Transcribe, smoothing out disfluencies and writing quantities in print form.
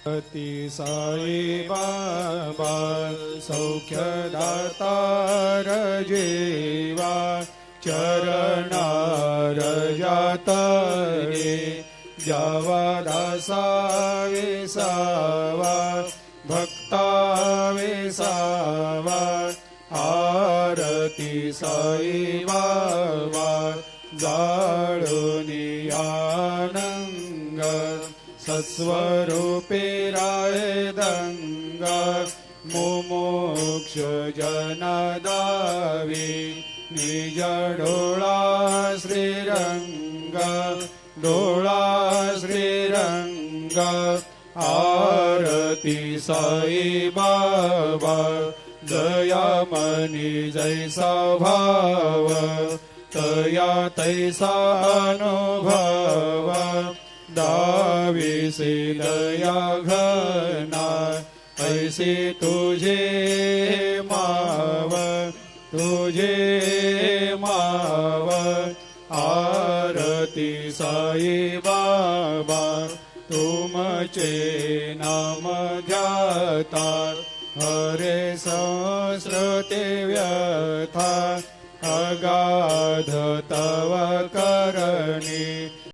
अति साई बाबा सौख्यदातार जेवा चरणार जातरे जावा दासा विसावा भक्ता विसावा आरती साई बाबा जाळुनी आनंग सत्स्वरूपे राय दंग मुमुक्ष जनदावी निज डोळा श्रीरंग डोळा श्रीरंग आरती साई बाबा जया मनी जैसा भाव तया तैसा अनुभव दाविसे दया घना ऐसे तुझे माव आरती साई बाबा तुमचे नाम ध्याता हरे संस्कृते व्यथा अगाध तव करणी